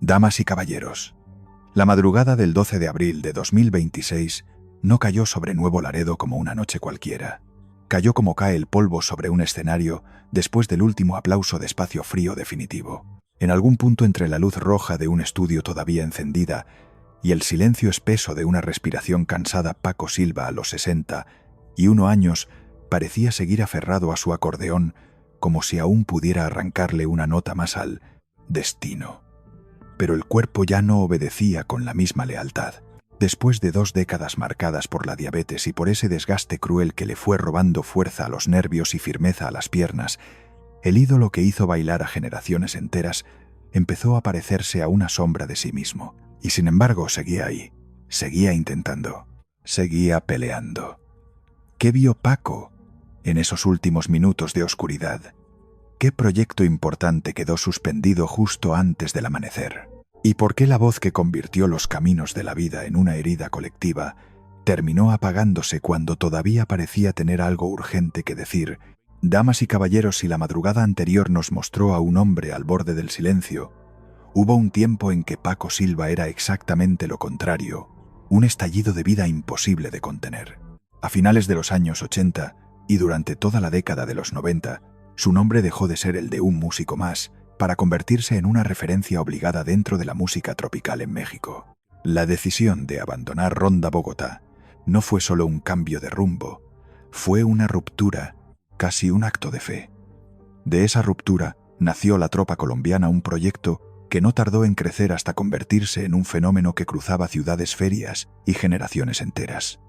Damas y caballeros, la madrugada del 12 de abril de 2026 no cayó sobre Nuevo Laredo como una noche cualquiera. Cayó como cae el polvo sobre un escenario después del último aplauso de espacio frío definitivo. En algún punto entre la luz roja de un estudio todavía encendida y el silencio espeso de una respiración cansada, Paco Silva, a los 61 años, parecía seguir aferrado a su acordeón como si aún pudiera arrancarle una nota más al destino. Pero el cuerpo ya no obedecía con la misma lealtad. Después de 2 décadas marcadas por la diabetes y por ese desgaste cruel que le fue robando fuerza a los nervios y firmeza a las piernas, el ídolo que hizo bailar a generaciones enteras empezó a parecerse a una sombra de sí mismo. Y sin embargo seguía ahí, seguía intentando, seguía peleando. ¿Qué vio Paco en esos últimos minutos de oscuridad? ¿Qué proyecto importante quedó suspendido justo antes del amanecer? ¿Y por qué la voz que convirtió los caminos de la vida en una herida colectiva terminó apagándose cuando todavía parecía tener algo urgente que decir? Damas y caballeros, si la madrugada anterior nos mostró a un hombre al borde del silencio, hubo un tiempo en que Paco Silva era exactamente lo contrario, un estallido de vida imposible de contener. A finales de los años 80 y durante toda la década de los 90, su nombre dejó de ser el de un músico más para convertirse en una referencia obligada dentro de la música tropical en México. La decisión de abandonar Ronda Bogotá no fue solo un cambio de rumbo, fue una ruptura, casi un acto de fe. De esa ruptura nació La Tropa Colombiana, un proyecto que no tardó en crecer hasta convertirse en un fenómeno que cruzaba ciudades, ferias y generaciones enteras.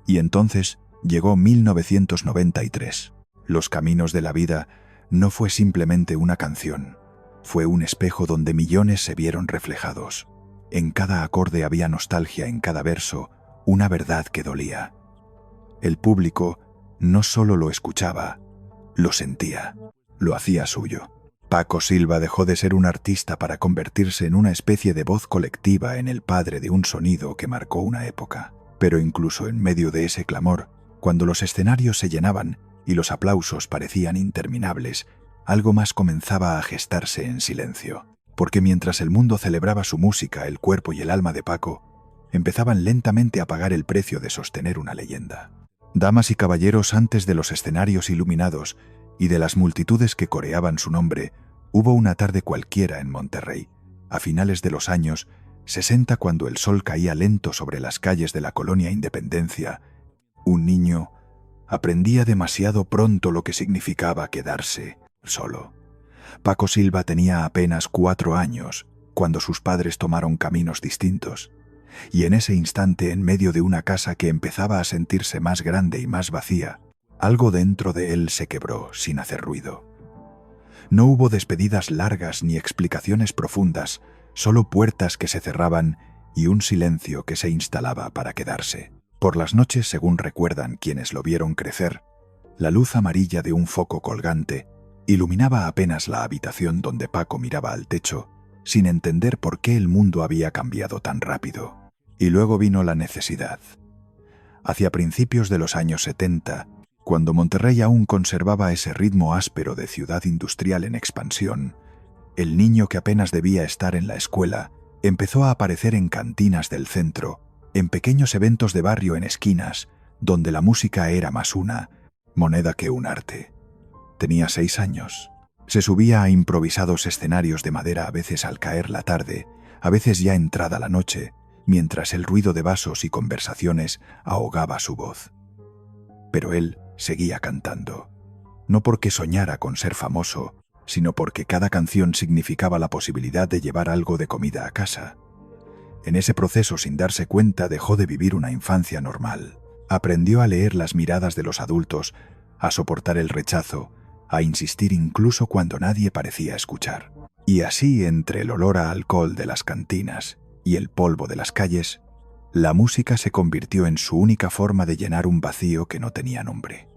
Y entonces llegó 1993. Los caminos de la vida no fue simplemente una canción, fue un espejo donde millones se vieron reflejados. En cada acorde había nostalgia, en cada verso una verdad que dolía. El público no solo lo escuchaba, lo sentía, lo hacía suyo. Paco Silva dejó de ser un artista para convertirse en una especie de voz colectiva, en el padre de un sonido que marcó una época. Pero incluso en medio de ese clamor, cuando los escenarios se llenaban y los aplausos parecían interminables, algo más comenzaba a gestarse en silencio. Porque mientras el mundo celebraba su música, el cuerpo y el alma de Paco empezaban lentamente a pagar el precio de sostener una leyenda. Damas y caballeros, antes de los escenarios iluminados y de las multitudes que coreaban su nombre, hubo una tarde cualquiera en Monterrey, a finales de los años 60, cuando el sol caía lento sobre las calles de la colonia Independencia. Un niño aprendía demasiado pronto lo que significaba quedarse solo. Paco Silva tenía apenas 4 años cuando sus padres tomaron caminos distintos, y en ese instante, en medio de una casa que empezaba a sentirse más grande y más vacía, algo dentro de él se quebró sin hacer ruido. No hubo despedidas largas ni explicaciones profundas, solo puertas que se cerraban y un silencio que se instalaba para quedarse. Por las noches, según recuerdan quienes lo vieron crecer, la luz amarilla de un foco colgante iluminaba apenas la habitación donde Paco miraba al techo, sin entender por qué el mundo había cambiado tan rápido. Y luego vino la necesidad. Hacia principios de los años 70, cuando Monterrey aún conservaba ese ritmo áspero de ciudad industrial en expansión, el niño que apenas debía estar en la escuela empezó a aparecer en cantinas del centro, en pequeños eventos de barrio, en esquinas, donde la música era más una moneda que un arte. Tenía 6 años. Se subía a improvisados escenarios de madera, a veces al caer la tarde, a veces ya entrada la noche, mientras el ruido de vasos y conversaciones ahogaba su voz. Pero él seguía cantando, no porque soñara con ser famoso, sino porque cada canción significaba la posibilidad de llevar algo de comida a casa. En ese proceso, sin darse cuenta, dejó de vivir una infancia normal. Aprendió a leer las miradas de los adultos, a soportar el rechazo, a insistir incluso cuando nadie parecía escuchar. Y así, entre el olor a alcohol de las cantinas y el polvo de las calles, la música se convirtió en su única forma de llenar un vacío que no tenía nombre.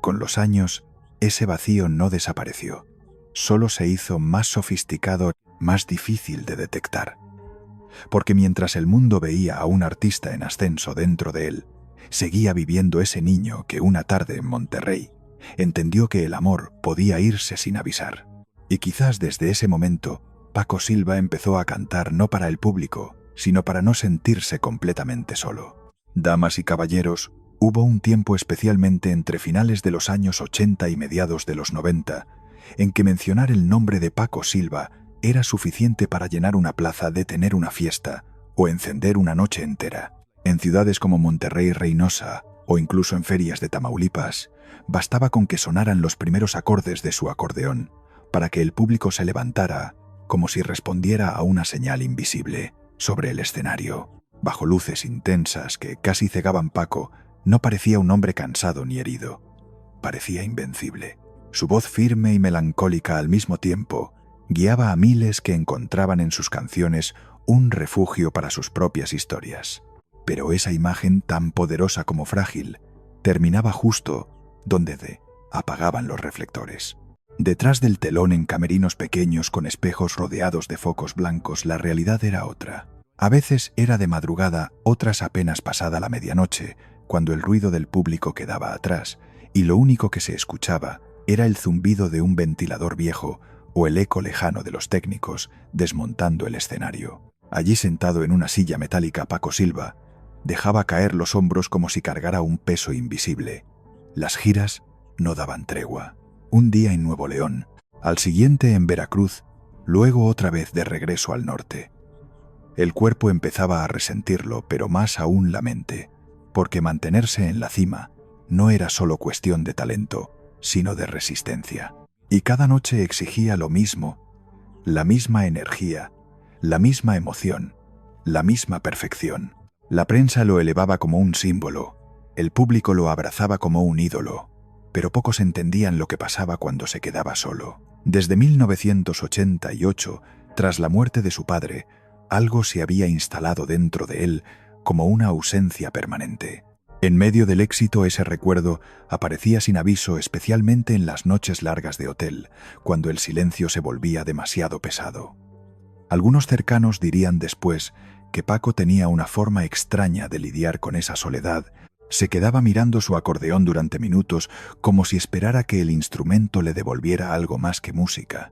Con los años, ese vacío no desapareció, solo se hizo más sofisticado, más difícil de detectar. Porque mientras el mundo veía a un artista en ascenso dentro de él, seguía viviendo ese niño que una tarde en Monterrey entendió que el amor podía irse sin avisar. Y quizás desde ese momento, Paco Silva empezó a cantar no para el público, sino para no sentirse completamente solo. Damas y caballeros, hubo un tiempo especialmente entre finales de los años 80 y mediados de los 90, en que mencionar el nombre de Paco Silva era suficiente para llenar una plaza, detener una fiesta o encender una noche entera. En ciudades como Monterrey, Reynosa o incluso en ferias de Tamaulipas, bastaba con que sonaran los primeros acordes de su acordeón para que el público se levantara como si respondiera a una señal invisible. Sobre el escenario, bajo luces intensas que casi cegaban, Paco no parecía un hombre cansado ni herido. Parecía invencible. Su voz firme y melancólica al mismo tiempo guiaba a miles que encontraban en sus canciones un refugio para sus propias historias. Pero esa imagen, tan poderosa como frágil, terminaba justo donde apagaban los reflectores. Detrás del telón, en camerinos pequeños con espejos rodeados de focos blancos, la realidad era otra. A veces era de madrugada, otras apenas pasada la medianoche, cuando el ruido del público quedaba atrás, y lo único que se escuchaba era el zumbido de un ventilador viejo o el eco lejano de los técnicos desmontando el escenario. Allí, sentado en una silla metálica, Paco Silva dejaba caer los hombros como si cargara un peso invisible. Las giras no daban tregua. Un día en Nuevo León, al siguiente en Veracruz, luego otra vez de regreso al norte. El cuerpo empezaba a resentirlo, pero más aún la mente, porque mantenerse en la cima no era solo cuestión de talento, sino de resistencia. Y cada noche exigía lo mismo, la misma energía, la misma emoción, la misma perfección. La prensa lo elevaba como un símbolo, el público lo abrazaba como un ídolo, pero pocos entendían lo que pasaba cuando se quedaba solo. Desde 1988, tras la muerte de su padre, algo se había instalado dentro de él como una ausencia permanente. En medio del éxito, ese recuerdo aparecía sin aviso, especialmente en las noches largas de hotel, cuando el silencio se volvía demasiado pesado. Algunos cercanos dirían después que Paco tenía una forma extraña de lidiar con esa soledad. Se quedaba mirando su acordeón durante minutos, como si esperara que el instrumento le devolviera algo más que música,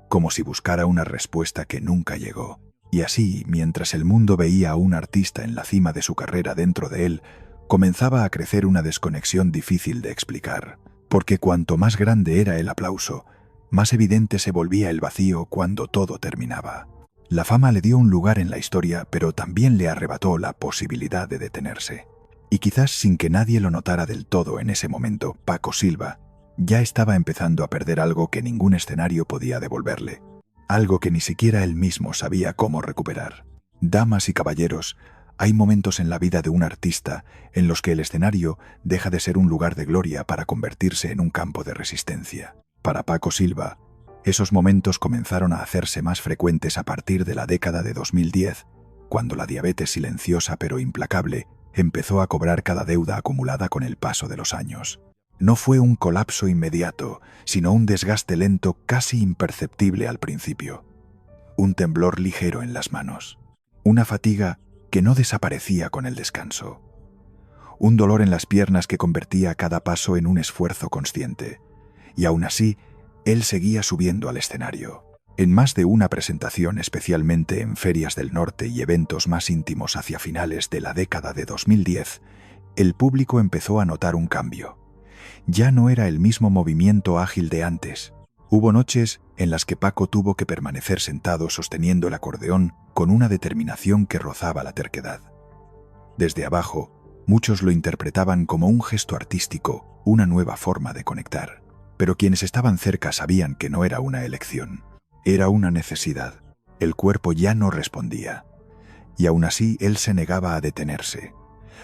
como si buscara una respuesta que nunca llegó. Y así, mientras el mundo veía a un artista en la cima de su carrera, dentro de él comenzaba a crecer una desconexión difícil de explicar, porque cuanto más grande era el aplauso, más evidente se volvía el vacío cuando todo terminaba. La fama le dio un lugar en la historia, pero también le arrebató la posibilidad de detenerse. Y quizás sin que nadie lo notara del todo en ese momento, Paco Silva ya estaba empezando a perder algo que ningún escenario podía devolverle, algo que ni siquiera él mismo sabía cómo recuperar. Damas y caballeros, hay momentos en la vida de un artista en los que el escenario deja de ser un lugar de gloria para convertirse en un campo de resistencia. Para Paco Silva, esos momentos comenzaron a hacerse más frecuentes a partir de la década de 2010, cuando la diabetes, silenciosa pero implacable, empezó a cobrar cada deuda acumulada con el paso de los años. No fue un colapso inmediato, sino un desgaste lento, casi imperceptible al principio. Un temblor ligero en las manos. Una fatiga que no desaparecía con el descanso. Un dolor en las piernas que convertía cada paso en un esfuerzo consciente. Y aún así, él seguía subiendo al escenario. En más de una presentación, especialmente en ferias del norte y eventos más íntimos hacia finales de la década de 2010, el público empezó a notar un cambio. Ya no era el mismo movimiento ágil de antes. Hubo noches en las que Paco tuvo que permanecer sentado sosteniendo el acordeón con una determinación que rozaba la terquedad. Desde abajo, muchos lo interpretaban como un gesto artístico, una nueva forma de conectar. Pero quienes estaban cerca sabían que no era una elección. Era una necesidad. El cuerpo ya no respondía. Y aún así él se negaba a detenerse,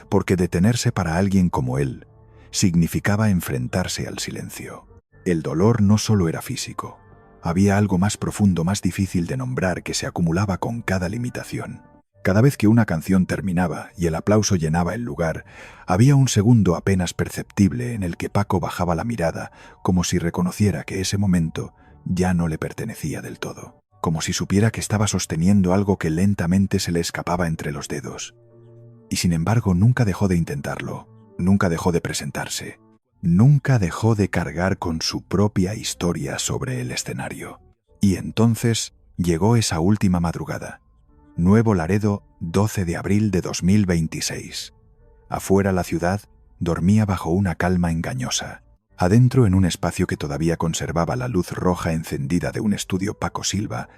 porque detenerse para alguien como él significaba enfrentarse al silencio. El dolor no solo era físico. Había algo más profundo, más difícil de nombrar, que se acumulaba con cada limitación. Cada vez que una canción terminaba y el aplauso llenaba el lugar, había un segundo apenas perceptible en el que Paco bajaba la mirada, como si reconociera que ese momento ya no le pertenecía del todo, como si supiera que estaba sosteniendo algo que lentamente se le escapaba entre los dedos. Y sin embargo nunca dejó de intentarlo, nunca dejó de presentarse, nunca dejó de cargar con su propia historia sobre el escenario. Y entonces Llegó esa última madrugada. Nuevo Laredo, 12 de abril de 2026. Afuera la ciudad dormía bajo una calma engañosa. Adentro, en un espacio que todavía conservaba la luz roja encendida de un estudio Paco Silva,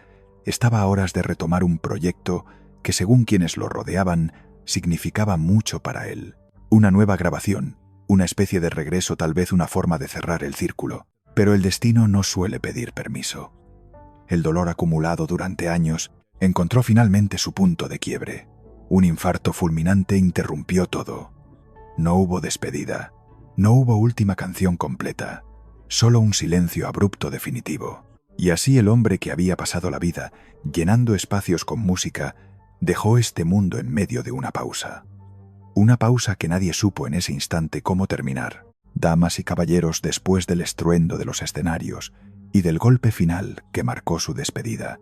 estaba a horas de retomar un proyecto que, según quienes lo rodeaban, significaba mucho para él. Una nueva grabación, una especie de regreso, tal vez una forma de cerrar el círculo. Pero el destino no suele pedir permiso. El dolor acumulado durante años encontró finalmente su punto de quiebre. Un infarto fulminante interrumpió todo. No hubo despedida, no hubo última canción completa, solo un silencio abrupto definitivo. Y así el hombre que había pasado la vida llenando espacios con música dejó este mundo en medio de una pausa. Una pausa que nadie supo en ese instante cómo terminar. Damas y caballeros, después del estruendo de los escenarios y del golpe final que marcó su despedida,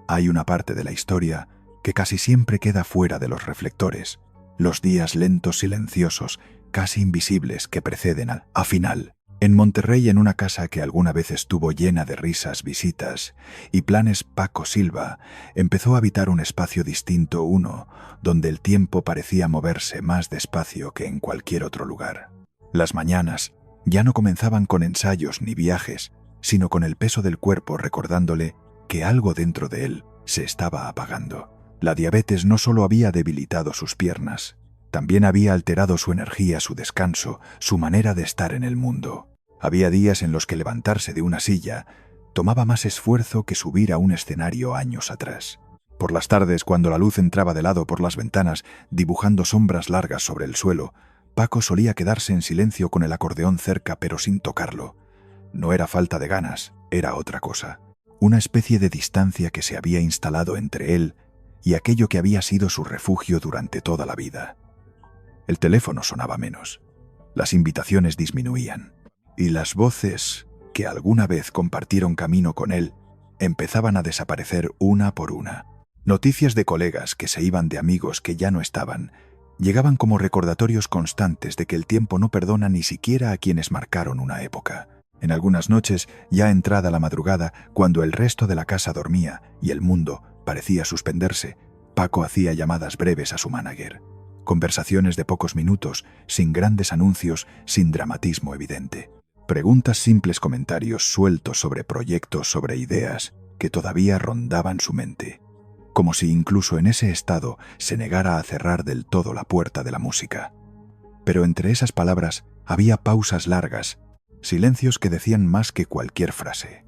hay una parte de la historia que casi siempre queda fuera de los reflectores, los días lentos, silenciosos, casi invisibles que preceden al final. En Monterrey, en una casa que alguna vez estuvo llena de risas, visitas y planes, Paco Silva empezó a habitar un espacio distinto, uno donde el tiempo parecía moverse más despacio que en cualquier otro lugar. Las mañanas ya no comenzaban con ensayos ni viajes, sino con el peso del cuerpo recordándole que algo dentro de él se estaba apagando. La diabetes no solo había debilitado sus piernas, también había alterado su energía, su descanso, su manera de estar en el mundo. Había días en los que levantarse de una silla tomaba más esfuerzo que subir a un escenario años atrás. Por las tardes, cuando la luz entraba de lado por las ventanas, dibujando sombras largas sobre el suelo, Paco solía quedarse en silencio con el acordeón cerca, pero sin tocarlo. No era falta de ganas, era otra cosa. Una especie de distancia que se había instalado entre él y aquello que había sido su refugio durante toda la vida. El teléfono sonaba menos, las invitaciones disminuían, y las voces que alguna vez compartieron camino con él empezaban a desaparecer una por una. Noticias de colegas que se iban, de amigos que ya no estaban, llegaban como recordatorios constantes de que el tiempo no perdona ni siquiera a quienes marcaron una época. En algunas noches, ya entrada la madrugada, cuando el resto de la casa dormía y el mundo parecía suspenderse, Paco hacía llamadas breves a su manager. Conversaciones de pocos minutos, sin grandes anuncios, sin dramatismo evidente. Preguntas simples, comentarios sueltos sobre proyectos, sobre ideas que todavía rondaban su mente. Como si incluso en ese estado se negara a cerrar del todo la puerta de la música. Pero entre esas palabras había pausas largas, silencios que decían más que cualquier frase.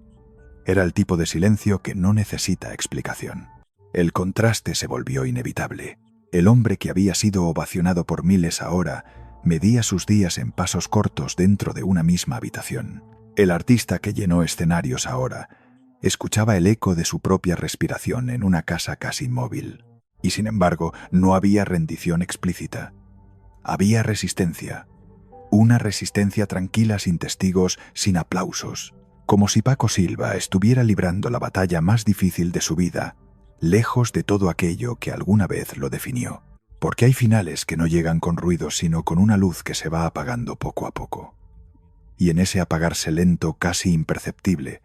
Era el tipo de silencio que no necesita explicación. El contraste se volvió inevitable. El hombre que había sido ovacionado por miles ahora medía sus días en pasos cortos dentro de una misma habitación. El artista que llenó escenarios ahora escuchaba el eco de su propia respiración en una casa casi inmóvil. Y sin embargo, no había rendición explícita. Había resistencia. Una resistencia tranquila, sin testigos, sin aplausos. Como si Paco Silva estuviera librando la batalla más difícil de su vida, lejos de todo aquello que alguna vez lo definió. Porque hay finales que no llegan con ruido, sino con una luz que se va apagando poco a poco. Y en ese apagarse lento, casi imperceptible,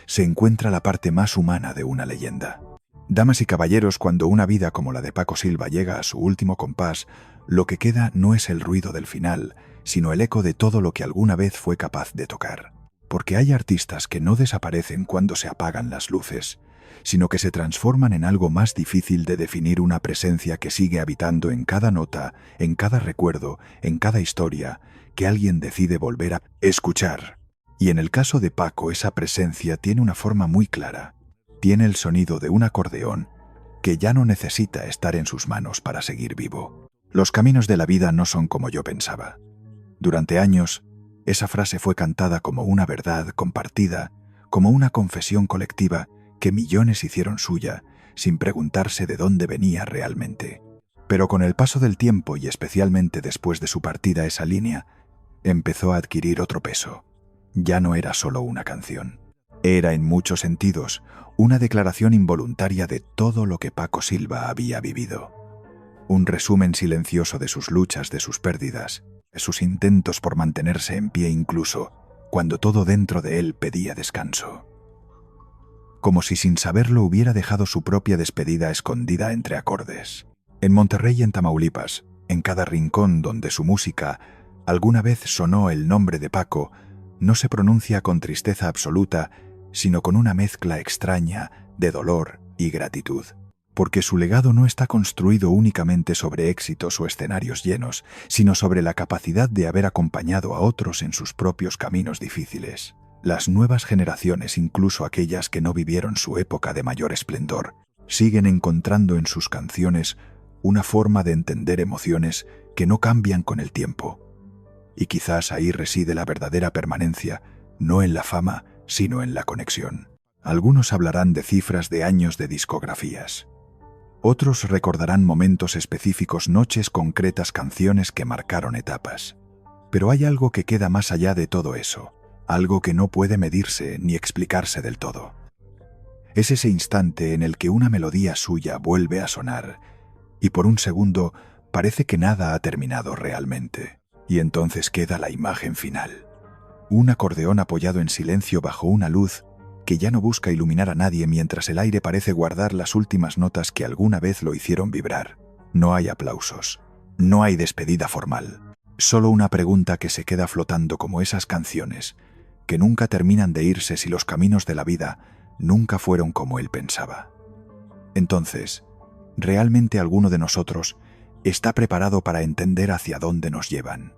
se encuentra la parte más humana de una leyenda. Damas y caballeros, cuando una vida como la de Paco Silva llega a su último compás, lo que queda no es el ruido del final, sino el eco de todo lo que alguna vez fue capaz de tocar. Porque hay artistas que no desaparecen cuando se apagan las luces, sino que se transforman en algo más difícil de definir, una presencia que sigue habitando en cada nota, en cada recuerdo, en cada historia, que alguien decide volver a escuchar. Y en el caso de Paco, esa presencia tiene una forma muy clara. Tiene el sonido de un acordeón que ya no necesita estar en sus manos para seguir vivo. Los caminos de la vida no son como yo pensaba. Durante años, esa frase fue cantada como una verdad compartida, como una confesión colectiva que millones hicieron suya, sin preguntarse de dónde venía realmente. Pero con el paso del tiempo, y especialmente después de su partida, esa línea empezó a adquirir otro peso. Ya no era solo una canción. Era, en muchos sentidos, una declaración involuntaria de todo lo que Paco Silva había vivido. Un resumen silencioso de sus luchas, de sus pérdidas, de sus intentos por mantenerse en pie incluso cuando todo dentro de él pedía descanso. como si sin saberlo hubiera dejado su propia despedida escondida entre acordes. En Monterrey y en Tamaulipas, en cada rincón donde su música alguna vez sonó el nombre de Paco, no se pronuncia con tristeza absoluta, sino con una mezcla extraña de dolor y gratitud. Porque su legado no está construido únicamente sobre éxitos o escenarios llenos, sino sobre la capacidad de haber acompañado a otros en sus propios caminos difíciles. Las nuevas generaciones, incluso aquellas que no vivieron su época de mayor esplendor, siguen encontrando en sus canciones una forma de entender emociones que no cambian con el tiempo. Y quizás ahí reside la verdadera permanencia, no en la fama, sino en la conexión. Algunos hablarán de cifras de años de discografías. Otros recordarán momentos específicos, noches concretas, canciones que marcaron etapas. Pero hay algo que queda más allá de todo eso, algo que no puede medirse ni explicarse del todo. Es ese instante en el que una melodía suya vuelve a sonar, y por un segundo parece que nada ha terminado realmente. Y entonces queda la imagen final. Un acordeón apoyado en silencio bajo una luz que ya no busca iluminar a nadie mientras el aire parece guardar las últimas notas que alguna vez lo hicieron vibrar. No hay aplausos, no hay despedida formal, solo una pregunta que se queda flotando como esas canciones, que nunca terminan de irse si los caminos de la vida nunca fueron como él pensaba. Entonces, ¿realmente alguno de nosotros está preparado para entender hacia dónde nos llevan?